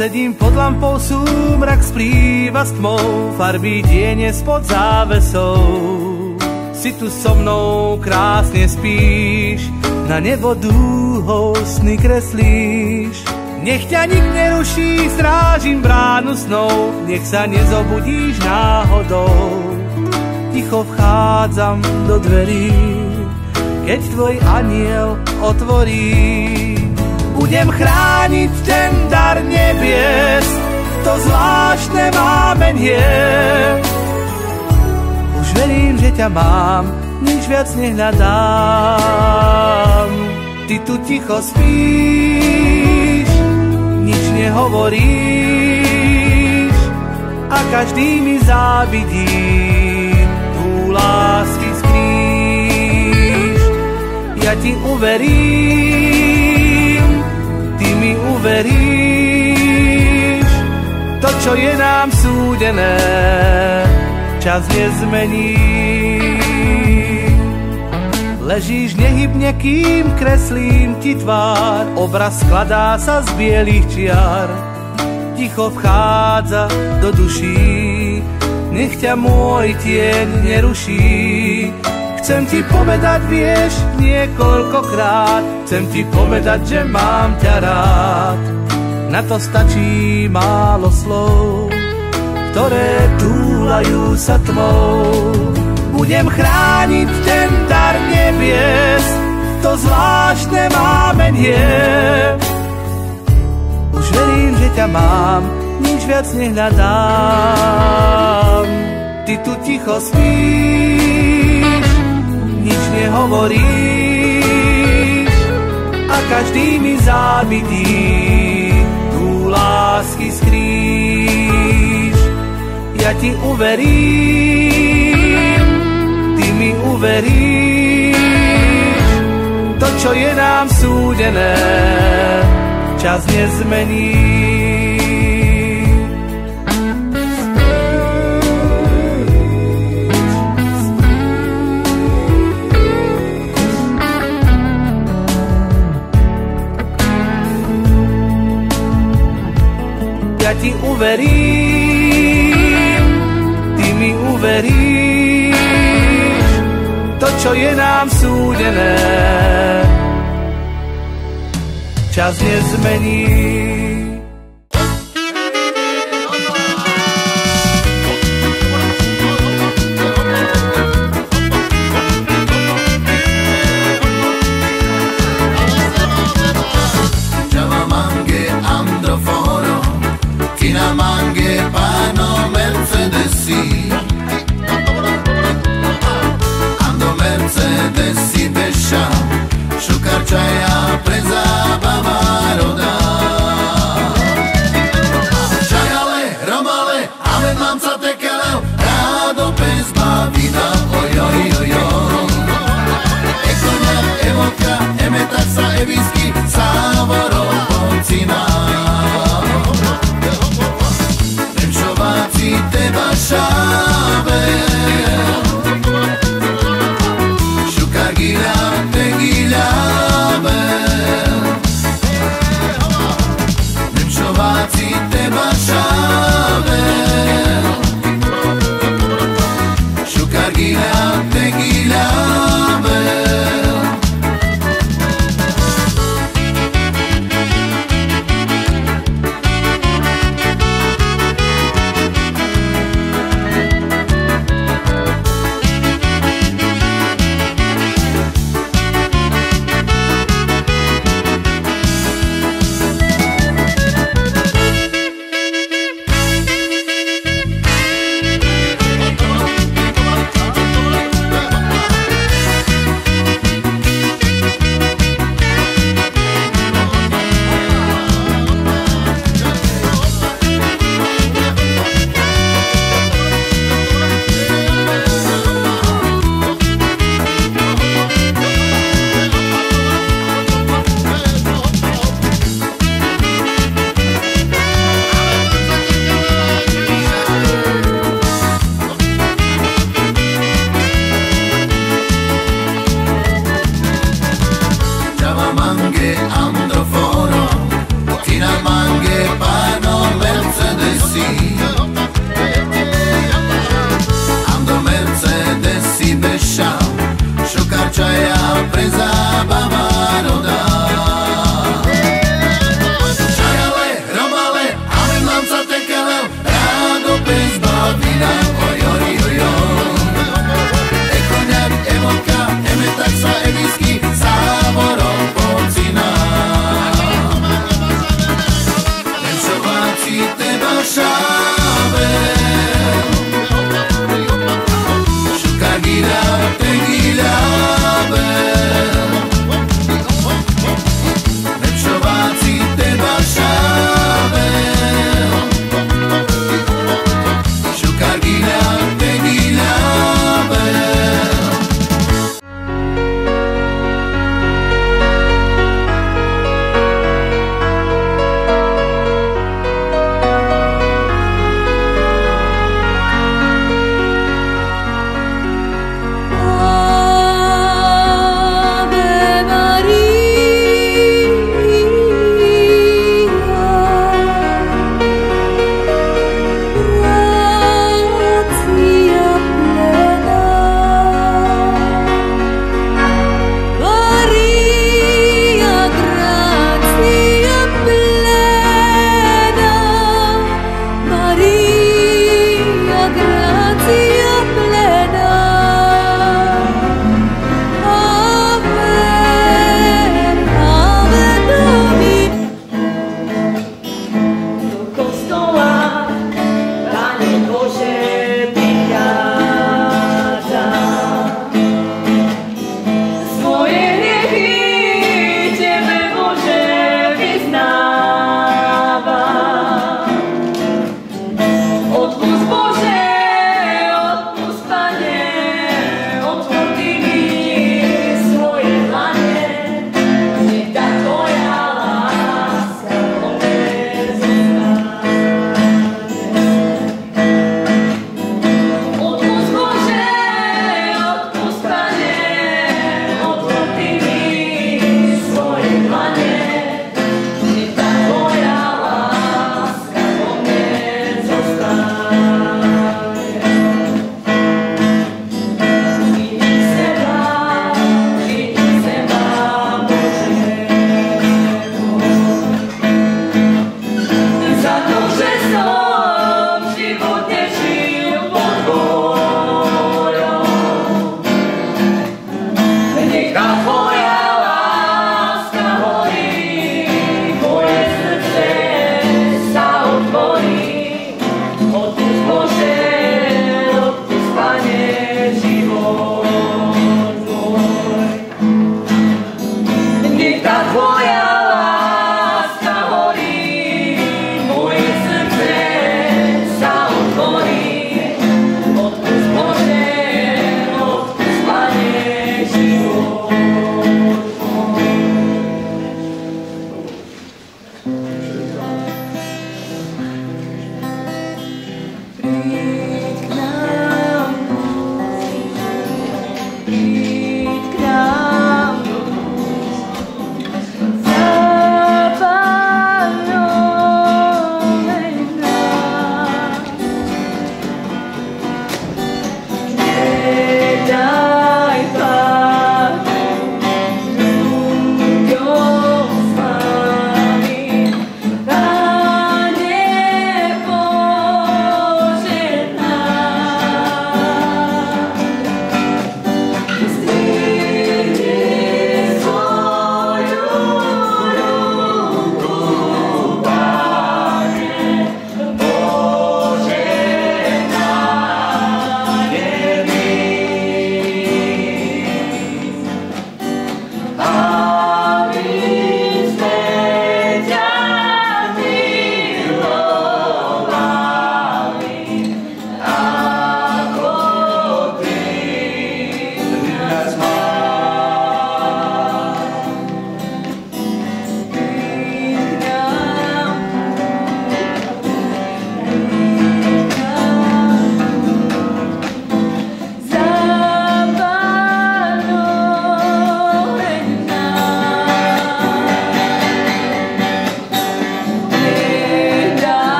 Sedím pod lampou, súmrak splýva s tmou, farby tiene spod závesou. Si tu so mnou, krásne spíš, na nebo dúhou sny kreslíš. Nech ťa nik neruší, strážim bránu snov, nech sa nezobudíš náhodou. Ticho vchádzam do dverí, keď tvoj aniel otvorí. Budem chrániť ten dar nebies, to zvláštne mámenie. Už verím, že ťa mám, nič viac nehľadám. Ty tu ticho spíš, nič nehovoríš a každý mi závidí, tú lásky skrýš. Ja ti uverím, ty mi uveríš, to, čo je nám súdené, čas nezmení. Ležíš nehybne, kým kreslím ti tvár, obraz skladá sa z bielých čiar. Ticho vchádza do duší, nech ťa môj tieň neruší. Chcem ti povedať, vieš, niekoľkokrát, chcem ti povedať, že mám ťa rád. Na to stačí málo slov, ktoré túlajú sa tmou. Budem chrániť ten dar nebies, to zvláštne mámenie. Už verím, že ťa mám, nič viac nehľadám. Ty tu ticho spíš, nič nehovoríš a každý mi závidí, tú lásky skrýš. Ja ti uverím, ty mi uveríš, to, čo je nám súdené, čas nezmení. Ja ti uverím, ty mi uveríš, to, čo je nám súdené, čas nezmení. sabe Shukagila tegila be Lepšováci teba sabe Shukagila tegila be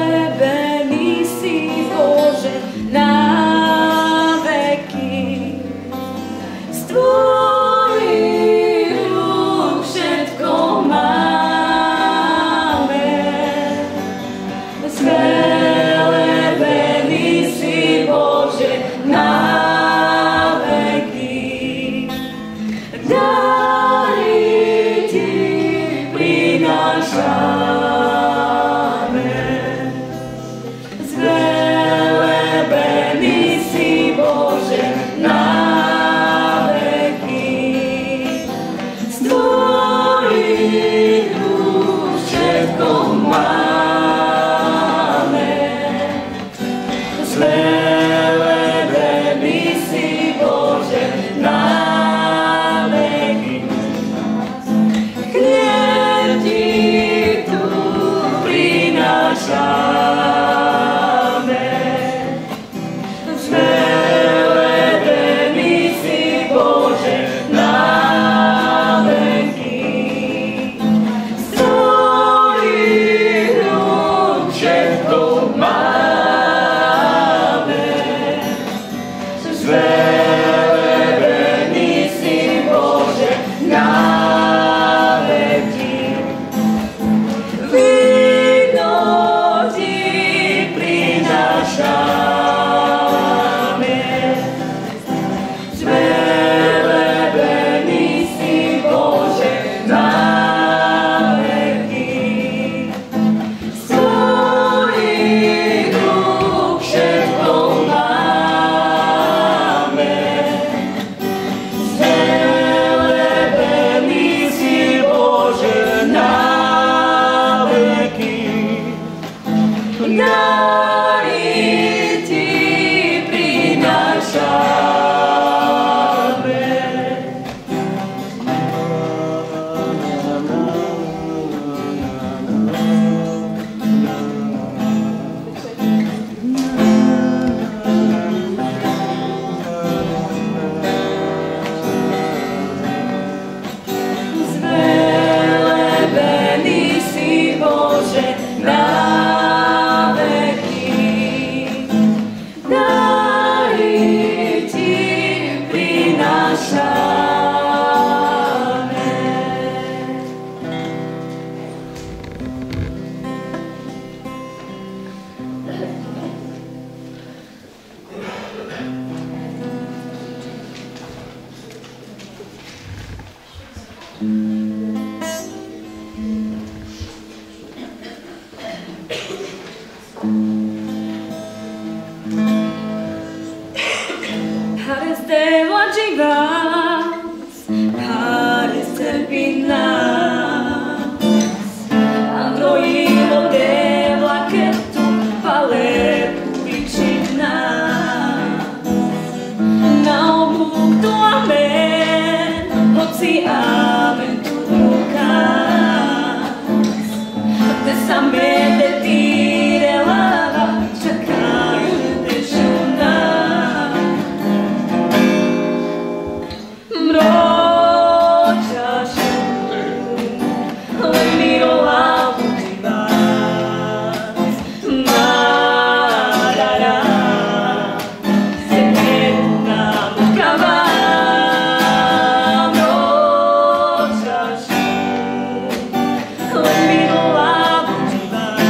Zvelebený si Bože na veky. Z tvojich rúk všetko máme. Zvelebený si Bože na veky. Dary ti prinášame. Zvelebený si Bože na veky. Z tvojich rúk všetko máme. Zvelebený si Bože na veky. Chlieb ti tu prinášame. Zvelebený si Bože na veky. Z tvojich rúk všetko máme. Zvelebený si Bože na veky. Víno ti prinášame. Zvelebený si Bože na veky. Z tvojich rúk všetko máme. Zvelebený si Bože na veky. Dary ti prinášame. Zvelebený si Bože na veky. Dary ti prinášame. Care stella gigas, care serpinas, androilo de vlaketu paletu ličina. Na obuk tu amen, hoci amen tu rukas. Te same de tire lava, čakaju dešuna. Mročašu, len mirolávu ti vás. Marara, zemena lukavá. Mročašu, len mirolávu ti vás.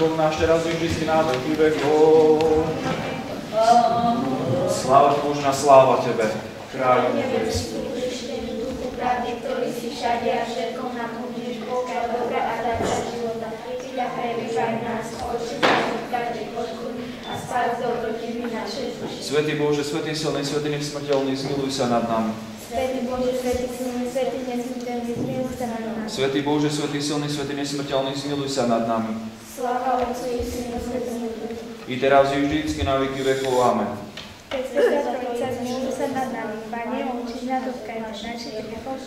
Boh náš, teraz i vždycky na veky vekov. Sláva Božná, sláva Tebe, Kráľu nebeský. Pravdy, ktorý si všade a všetkom napomíš Boha, dobra a dáča života. Ty prebývaj nás, Otče, v každej košku a spáť do proti naše duši. Svätý Bože, Svätý silný, Svätý nesmrteľný, zmiluj sa nad nami. Svätý Bože, Svätý silný, Svätý nesmrteľný, zmiluj sa nad nami. Svätý Bože, Svätý silný, Svätý nesmrteľný, zmiluj sa nad nami. Sláva Otcu i Synu, Svätému Duchu. I teraz i vždycky na veky vekov. Amen. Svätá Trojica, zmiluj sa nad nami. Pane, oči nás odkajme našich hriechov,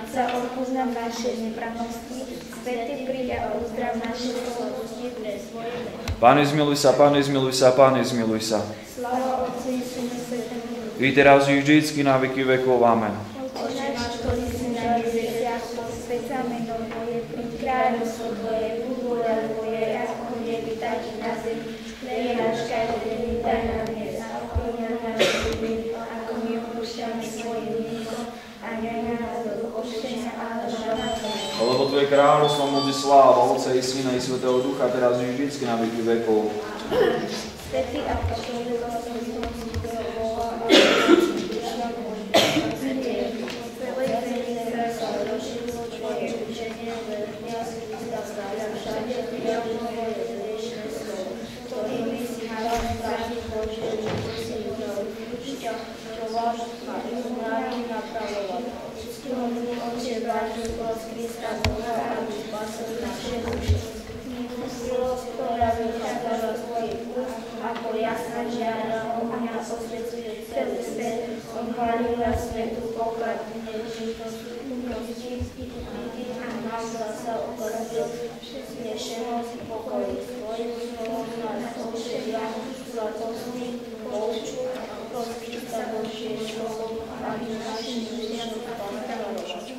za odpúsť naše nepravosti, Svätý príď a uzdrav naše slobody pre svoje meno. Pane, zmiluj sa, Pane, zmiluj sa, Pane, zmiluj sa. Sláva Otcu i Synu, Svätému Duchu. I teraz i vždycky na veky vekov. Amen. Oče náš, ktorý si na nebesiach, posväť sa meno Tvoje, príď kráľovstvo Tvoje, buď vôľa Tvoja, ako v nebi, tak i na zemi. Chlieb náš každodenný daj nám dnes a odpúšťaj naše viny, ako my odpúšťame svojim vinníkom, a neved nás do pokušenia, ale zbav nás zla. Lebo Tvoje kráľovstvo, moc i sláva, Otca i Syna i Svätého Ducha, teraz i vždycky na veky vekov. Svätý apoštol ako jasná žiara, ohňa osvecuje celý svet, odvalila svetu poklad nežitosti a masla sa okosil, znešenosť pokoji svoju znovu nás ošeria, zlatosti, pouču, rozpísa Božie slovo, aby našim dušiam pomôžu.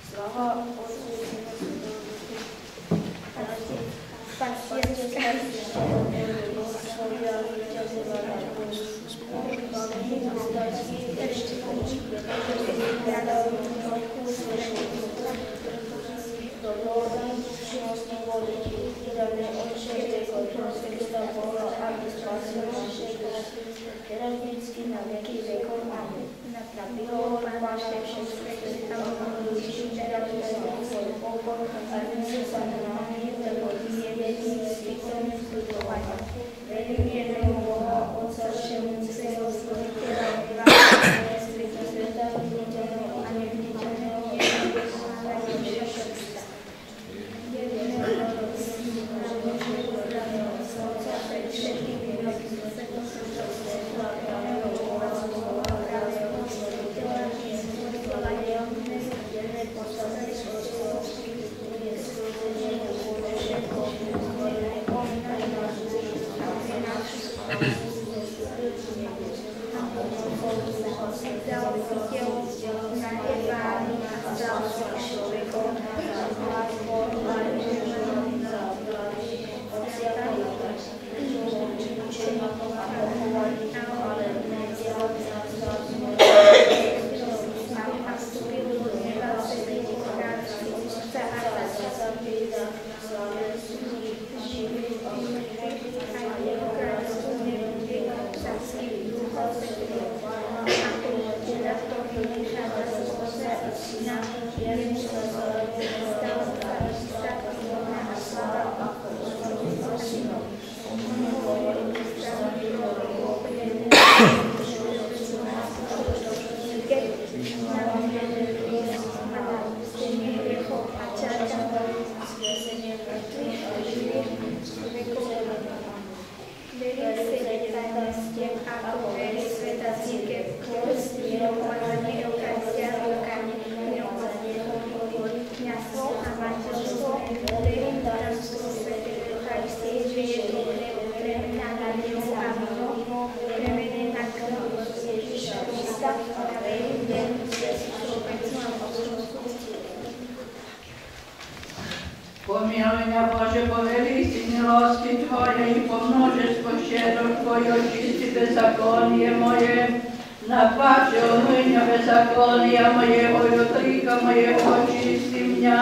Slava Otcu i Synu Pomiluj mňa, Bože, po veľkej lásky Tvojej, po množstvo štedrosti Tvojho, čisti bezakonnie moje, napáči, onuj mňa bezakonnia mojeho, jutríka mojeho, čisti mňa,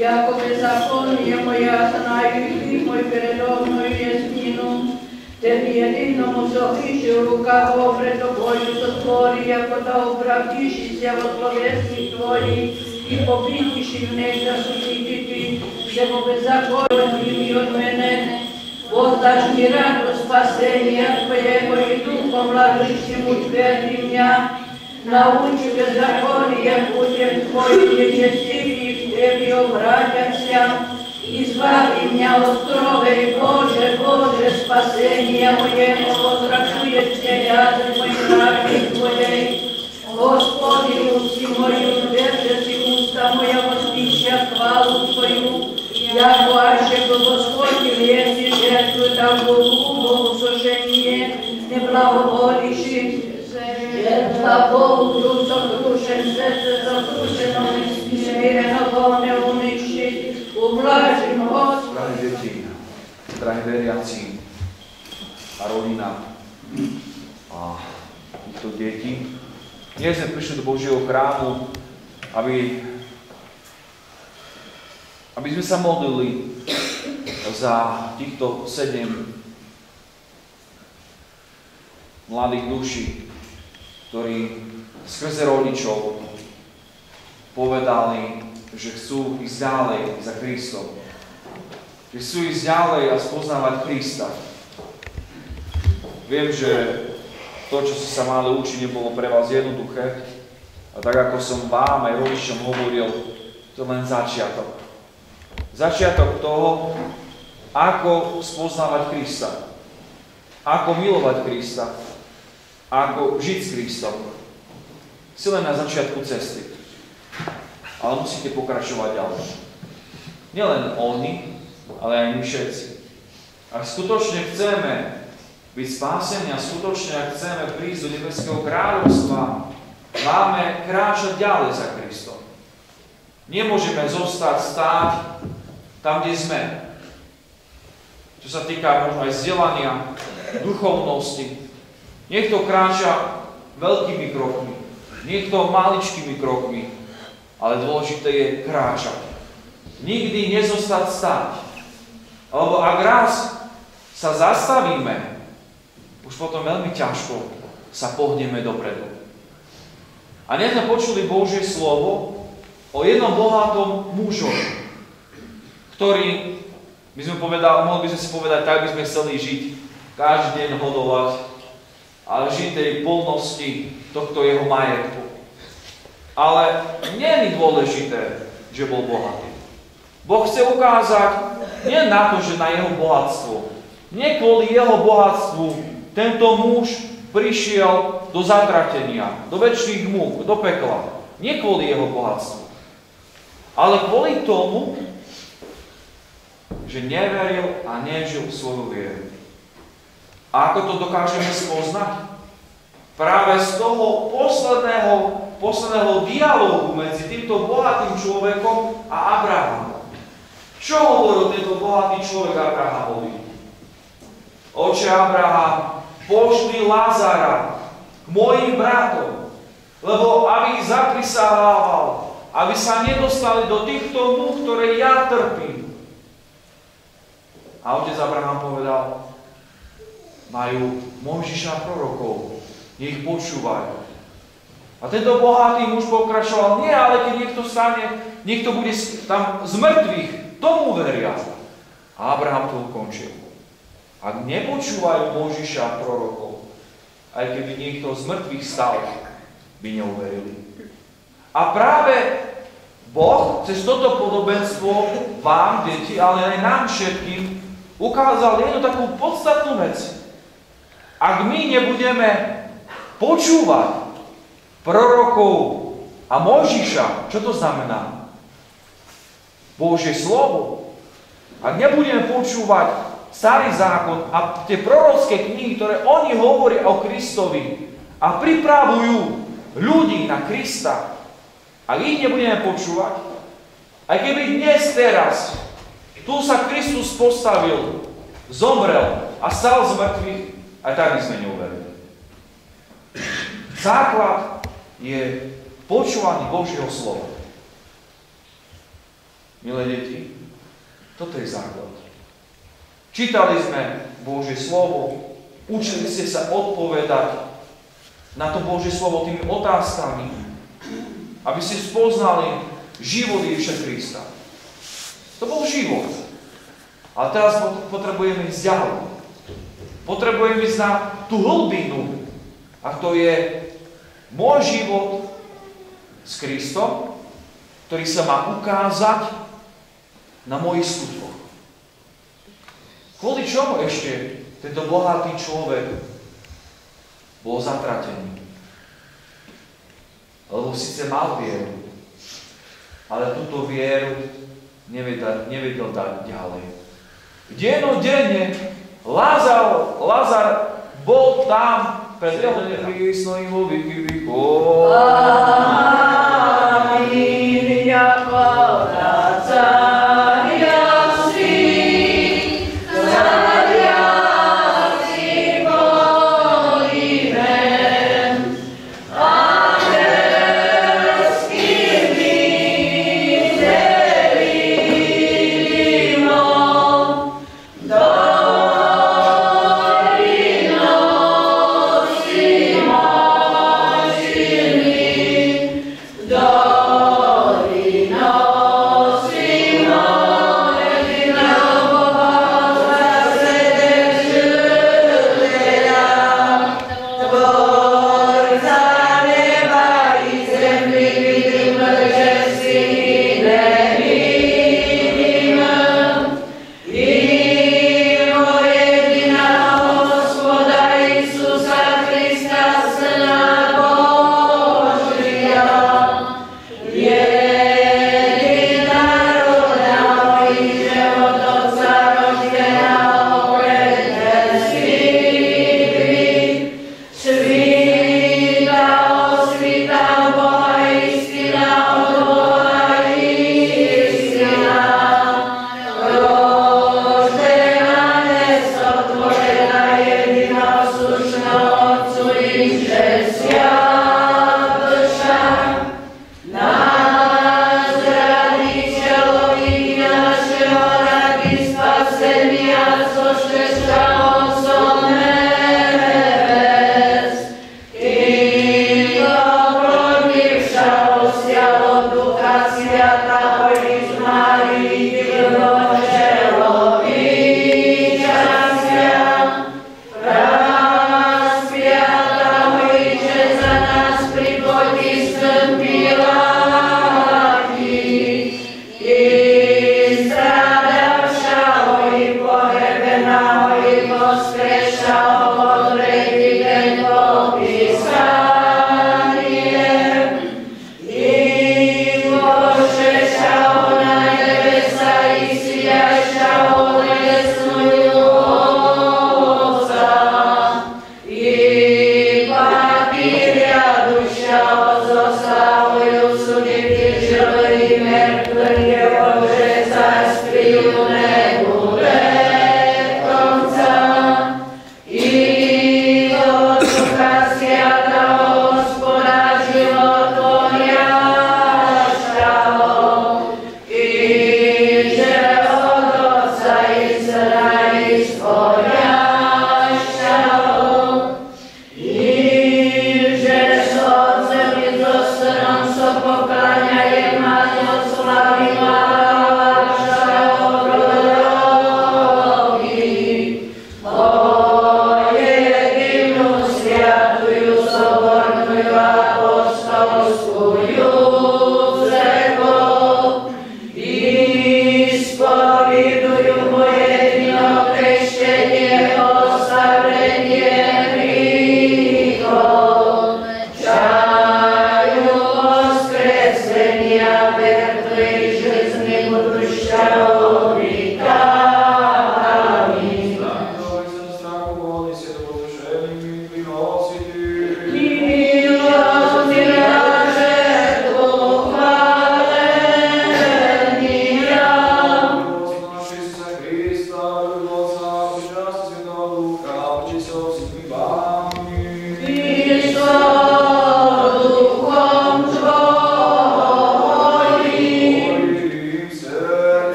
Jako bezakonje moja znaju i moj predovno jesninu, tebi jedinomu zohiši ruka obredo Boju zatvori, jako da opravdiši se oslovjesni tvoji i popitiši v nek da su viditi, se po bezakonje od mene, oddaš mi radost spasenja tvojego i duhom vlažničnim utvrdim ja, nauči bezakonje putem tvojim nečestivih tebi obraćam se, izbavi mňa od trove, Bože, Bože, spasenja mojemu, odračuje se jade moj mravi tvojej. Gospodinu si moju, drže si usta moja, vostića hvalu tvoju, jako aše Gospodi lijeci žetvu, tako Bogu soženje, ne blagovoliši, žetva Bogu dušom krušen, srce zakrušeno, smireno Bogu ne uniši, ublažim Gospod. Drahí deti, drahí veriaci a rodina a týchto detí, dnes sme prišli do Božieho chrámu, aby sme sa modlili za týchto 7 mladých duší, ktorí skrze rodičov povedali, že chcú ísť ďalej za Kristom. Že chcú ísť ďalej a spoznávať Krista. Viem, že to, čo si sa mali učiť, nebolo pre vás jednoduché. A tak, ako som vám aj rodičom hovoril, to je len začiatok. Začiatok toho, ako spoznávať Krista. Ako milovať Krista. Ako žiť s Kristom. Si len na začiatku cesty. Ale musíte pokračovať ďalej. Nielen oni, ale aj my všetci. Ak skutočne chceme byť spásení a skutočne, ak chceme prísť do nebeského kráľovstva, máme kráčať ďalej za Kristom. Nemôžeme zostať stáť tam, kde sme. Čo sa týka možno aj vzdelania, duchovnosti. Niekto kráča veľkými krokmi, niekto maličkými krokmi, ale dôležité je kráčať. Nikdy nezostať stáť. Lebo ak raz sa zastavíme, už potom veľmi ťažko sa pohneme dopredu. A dnes sme počuli Božie slovo o jednom bohatom mužovi, ktorý, mohli by sme si povedať, tak by sme chceli žiť, každý deň hodovať, ale žiť tej plnosti tohto jeho majetku. Ale nie je dôležité, že bol bohatý. Boh chce ukázať nie na to, že na jeho bohatstvo. Nie kvôli jeho bohatstvu tento muž prišiel do zatratenia, do večných múk, do pekla. Nie kvôli jeho bohatstvu. Ale kvôli tomu, že neveril a nežil svoju vieru. A ako to dokážeme spoznať? Práve z toho posledného dialógu medzi týmto bohatým človekom a Abrahamom. Čo hovoril tento bohatý človek Abrahamovi? Oče Abraham, pošli Lazara k mojim bratom, lebo aby ich zaprisahával, aby sa nedostali do týchto múk, ktoré ja trpím. A otec Abraham povedal, majú Mojžiša prorokov, nech počúvajú. A tento bohatý muž pokračoval, nie, ale keď niekto stane, niekto bude tam z mŕtvych, tomu veria. A Abraham to ukončil. Ak nepočúvajú Mojžiša prorokov, aj keby niekto z mŕtvych stal, by neuverili. A práve Boh cez toto podobenstvo vám, deti, ale aj nám všetkým ukázal jednu takú podstatnú vec. Ak my nebudeme počúvať prorokov a Mojžiša, čo to znamená? Božie slovo. Ak nebudeme počúvať Starý zákon a tie prorocké knihy, ktoré oni hovoria o Kristovi a pripravujú ľudí na Krista, ak ich nebudeme počúvať, aj keby dnes, teraz, tu sa Kristus postavil, zomrel a stal z mŕtvych, aj tak by sme neuverili. Základ je počúvanie Božieho slova. Milé deti, toto je základ. Čítali sme Božie slovo, učili ste sa odpovedať na to Božie slovo tými otázkami, aby ste spoznali život Ježiša Krista. To bol život. Ale teraz potrebujeme ísť ďalej. Potrebujeme ísť na tú hlbinu. A to je môj život s Kristom, ktorý sa má ukázať na mojich skutkoch. Kvôli čomu ešte tento bohatý človek bol zatratený? Lebo síce mal vieru, ale túto vieru nevedel dať ďalej. Dennodenne Lazar bol tam pred Kristom i vo veky vekov. Amin, jako Amen.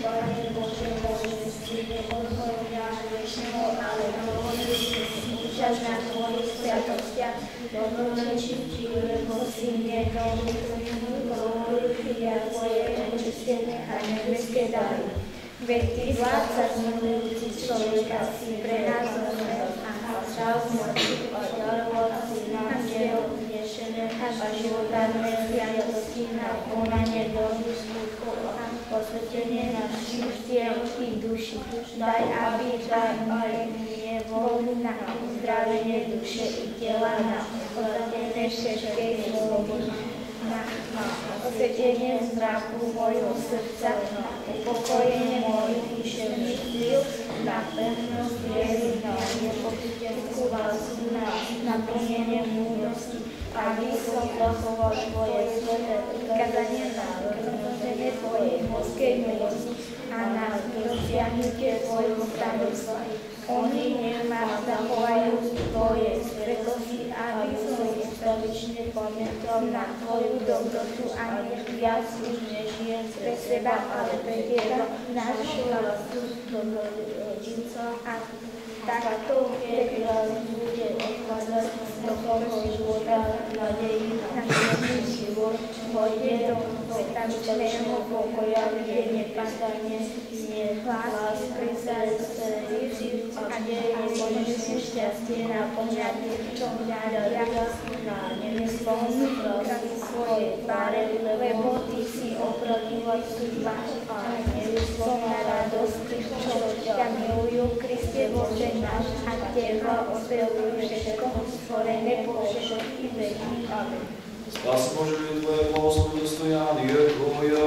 Pane Bože, ale dovolili sme si účasť na Tvojich sviatostiach, dobročečiť Ti, lebo si nedovolil prijať Tvoje očistené a nebeské dary. Veď Ty, vládca zmilujúci človeka, si pre nás zomrel a stal smrti, oddaroval si nám telo vznešené a životárne sviatosti na konanie dobrých skutkov a posvetenie našich tiel i duši. Daj, aby je voľný na uzdravenie duše i tela, na odladené všetkej zloby, na osvetenie zraku mojho srdca, na upokojenie mojich duševných síl, na pevnosť viery, na nepokryteľskú lásku, na naplnenie múdrosti, aby som dochoval Tvoje sveté prikázanie, na rozmnoženie Tvojej božskej milosti a na dosiahnutie Tvojho kráľovstva. Oni nech ma zachovajú Tvoje svetosti, aby som ustavične pamätal na Tvoju dobrotu a nech viac už nežijem pre seba, ale pre Teba, našu lásku, dobrodincov a takto, keď bude odkladať do toho života nadeji na väčší život, pôjde do vetačného pokoja, kde nepadane hlas Kristus a kde je konečné šťastie naplňa tých, čo hľadia na nemyslnú krásy svojej tváre, lebo Ty si opravdivý tvář a nevyslovná radosť tých, čo ťa milujú, Kriste Bože náš, a Teba ospevujú všetko stvorené po všetky veky. Amen. Spasi Bože, že Tvoje благослови достояние Твое.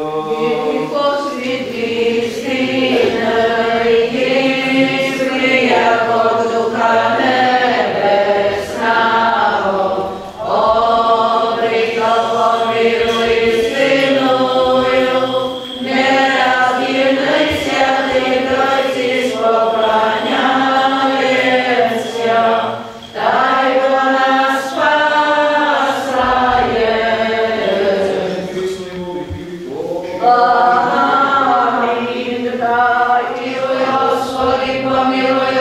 И посвяти Сына Египта, яко Духа Небесного, приколомируй Сыною, неразъемный святый Тройцы поклоняемся, дай го нас спасает. Аминь.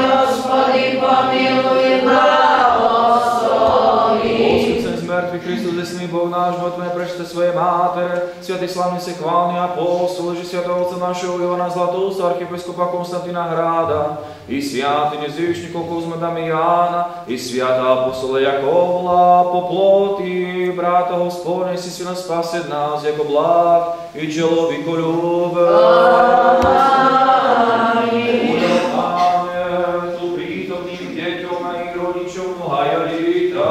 Господи, помилуй, благослови. Воскресен с мертвых Христос, десный Бог наш, вот мы пречте Своей Матери, святый славный всехвалный апостол, и святого Отца нашего Ивана Златоуста, архиепископа Константина Града, и святый незвичников Кузьма Дамияна, и святого апостола Яковла, по плоти брата Господня, естественно, спасет нас, яко благ и человеколюбен. Удовлетворение у притомных детям моих родичев многая лета.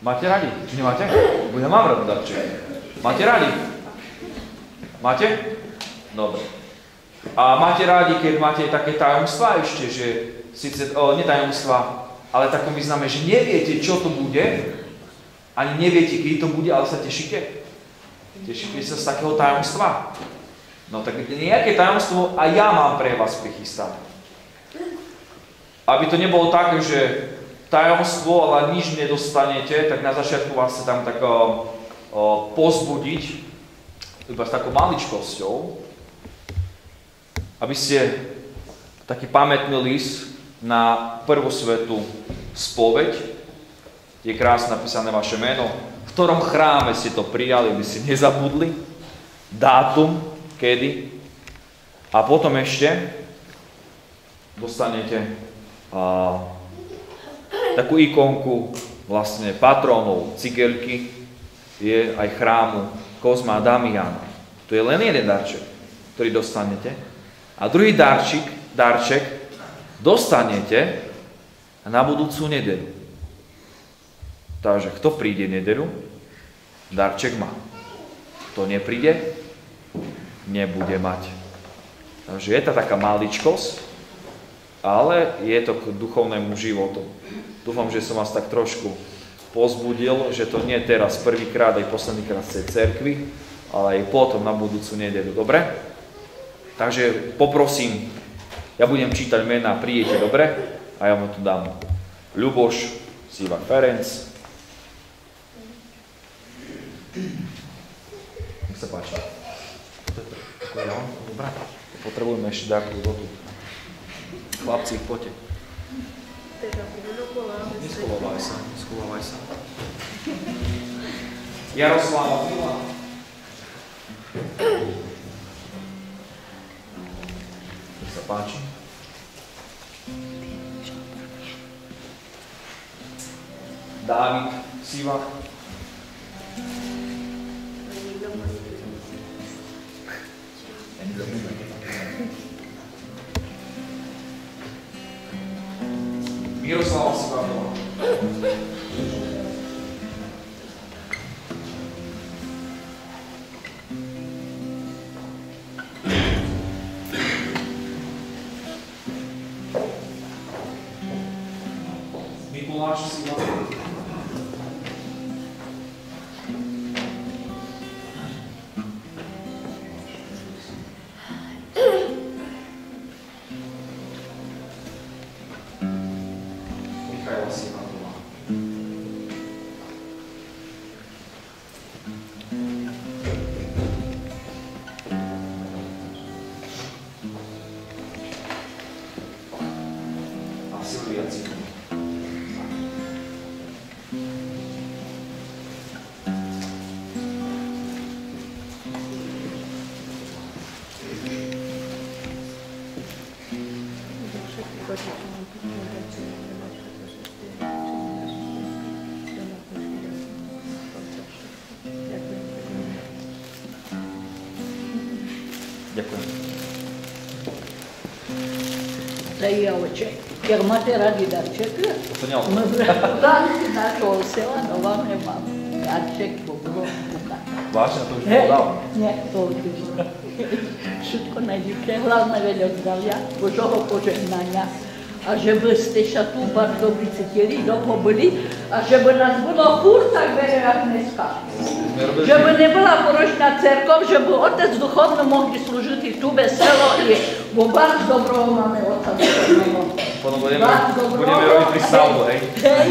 Máte radi? Či nemáte? Bo ja mám rád darček. Máte radi? Máte? Dobre. A máte rádi, keď máte také tajomstvá ešte, že síce, nie tajomstvá, ale takom význame, že neviete, čo to bude, ani neviete, kedy to bude, ale sa tešíte? Tešíte sa z takého tajomstva? No tak nejaké tajomstvo a ja mám pre vás prichystané. Aby to nebolo také, že tajomstvo, ale nič nedostanete, tak na začiatku vás sa tam tak pozbudiť, iba s takou maličkosťou, aby ste taký pamätný list na prvú svätú spoveď, je krásne napísané vaše meno, v ktorom chráme ste to prijali, aby ste nezabudli, dátum, kedy, a potom ešte dostanete takú ikonku vlastne patrónov cigelky, je aj chrámu Kozma a Damiana. To je len jeden darček, ktorý dostanete. A druhý darček dostanete na budúcu nedeľu. Takže kto príde nedeľu, darček má. Kto nepríde, nebude mať. Takže je to taká maličkosť, ale je to k duchovnému životu. Dúfam, že som vás tak trošku pozbudil, že to nie teraz prvýkrát, aj poslednýkrát z tej cerkvi, ale aj potom na budúcu nedeľu. Dobre? Takže poprosím, ja budem čítať mená, príjete, dobre? A ja vám tu dám Ľuboš, Siva Ferenc. Nech sa páči. Dobre? Potrebujeme ešte takú vodu. Chlapci, poďte. Neschovávaj sa. Jaroslava, Mila. Nech sa páči. Dávid, Siva. Miroslava Sivanová. Mikuláš Sivanová. Ďakujem. Та я очі. Як мати раді дарчики, Понятно. ми вранці нашого села, но вам нема. Дарчик було бука. Vážne, to už povedal? Ні, то вже. Швидко найдівче. Главне веля здрав'я, Божого пожегнання. A żeby ste sa tu bardzo dobrí cítili, dlho byli, a żeby nás bylo furt tak veľa, jak dneska. Żeby nebyla poročná cerkov, żeby otec duchovno mohli slúžiť tu veselo i bo bardzo dobrého máme otca duchovného. Potom budeme robiť prístavbu, hej? Hej,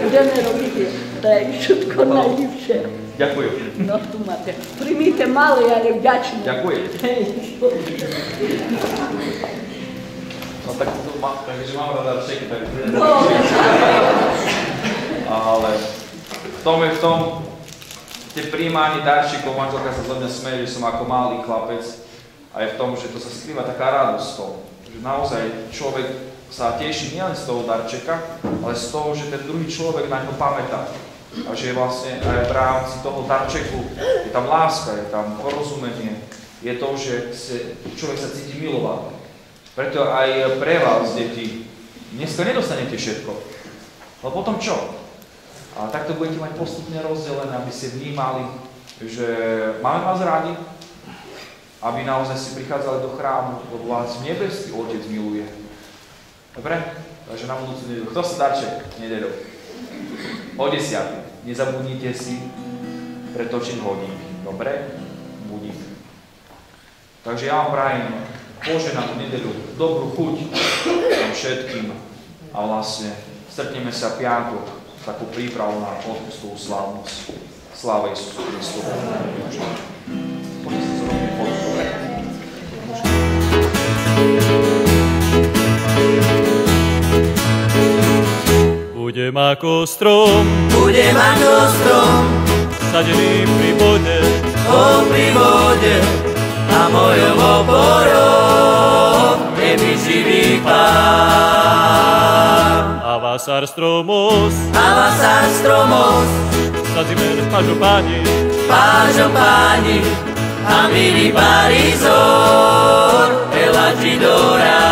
budeme robiť všetko najlepšie. Ďakujem. No tu máte. Primíte malé, ale vďačné. Ďakujem. Hej. No tak to má, takže mám rada darčeky, tak... No. Ale v tom, tie príjmanie darčekov, manželka sa zo mňa smeje, že som ako malý chlapec, a je v tom, že to sa skrýva taká radosť z toho. Že naozaj človek sa teší nielen z toho darčeka, ale z toho, že ten druhý človek na ňo pamätá. A že vlastne aj v rámci toho darčeku je tam láska, je tam porozumenie, je to, že človek sa cíti milovaný. Preto aj pre vás, deti, dneska nedostanete všetko. Ale potom čo? A takto budete mať postupne rozdelené, aby ste vnímali, že máme vás rádi, aby naozaj si prichádzali do chrámu, lebo vás nebeský Otec miluje. Dobre? Takže na budúcu nedeľu. Kto sa darček nedeľu? O 10. Nezabudnite si pretočiť hodinky. Dobre? Budík. Takže ja vám prajem poženanú nedeľu, dobrú chuť všetkým a vlastne stretneme sa piatok s takú prípravu na odpustovú slávnosť. Sláva Isusu Kristu. Poďte sa zrobiť fotku, dobre? Budem ako strom, sadený pri vode, a mojou oporou je mi živý Pán. a vasár stromos, sadzimer Pážopáni, a milí Parizor, ela ti dorá.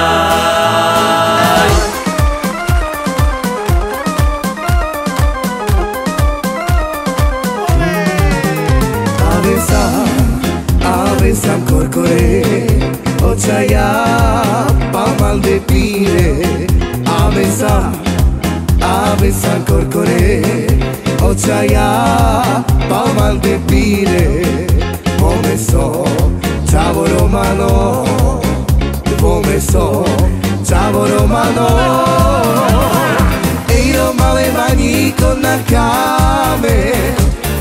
pire, ave san corcore, occiaia, palman de pire, come so, ciao romano, come so, ciao romano. E io male mani con la came,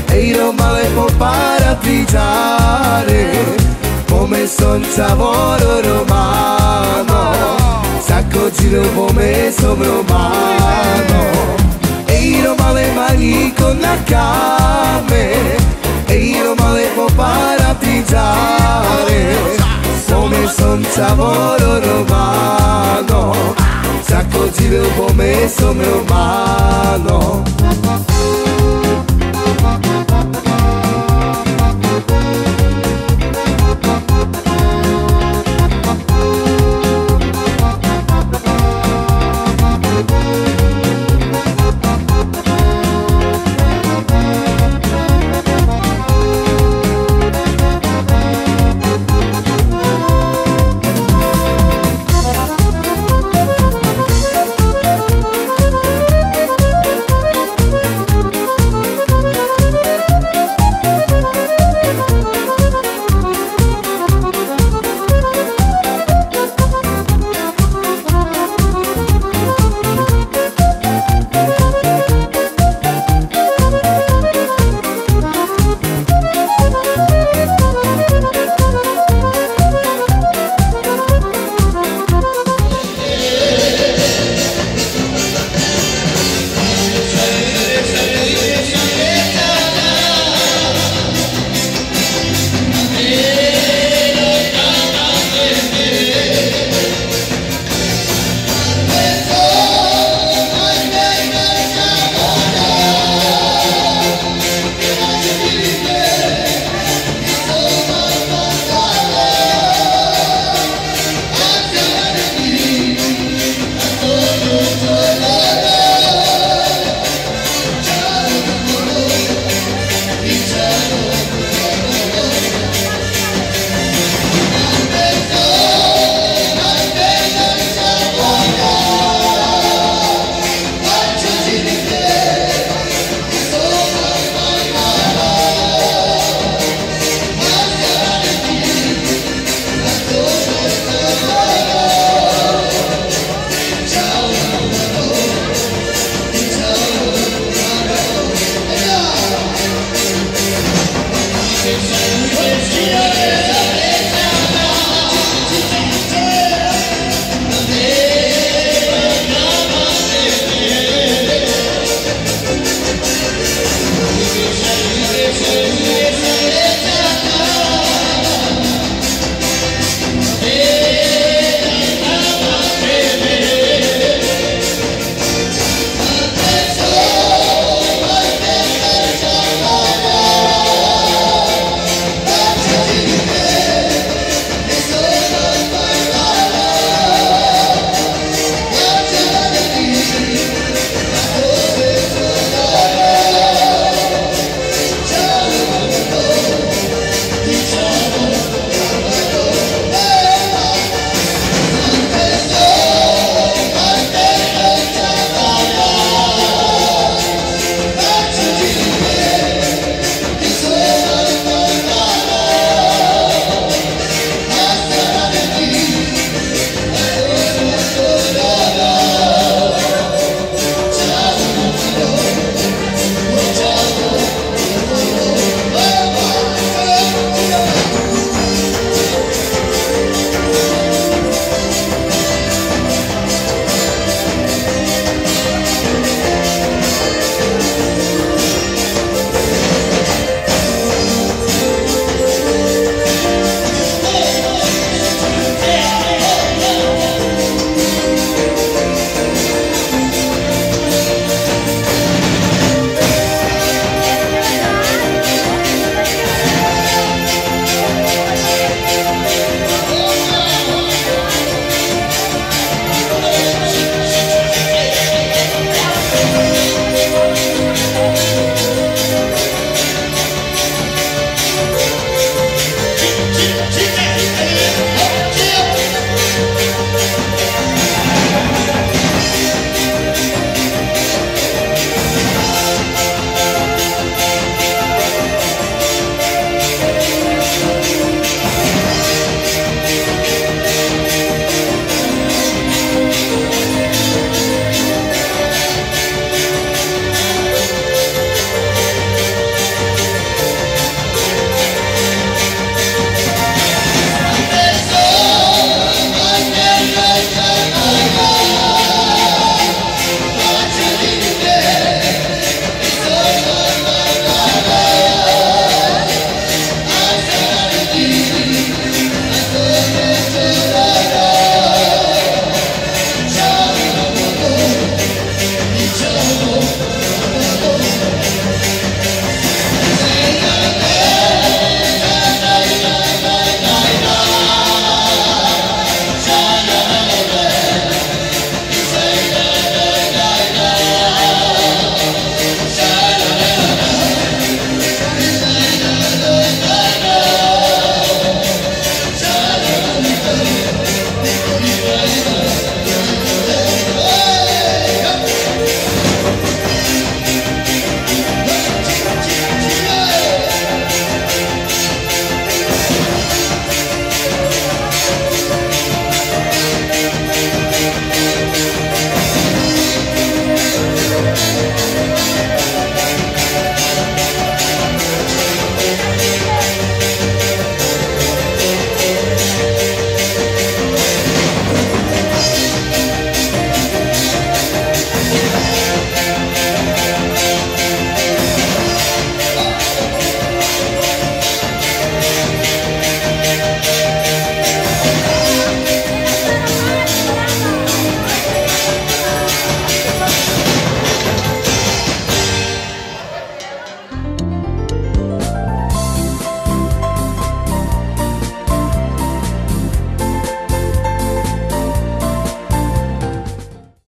e io male può paratrigiare, come son ciavolo romano, sacco giro come son romano. E io male mani con la came, e io male può paratrigiare, come son ciavolo romano, sacco giro come son romano.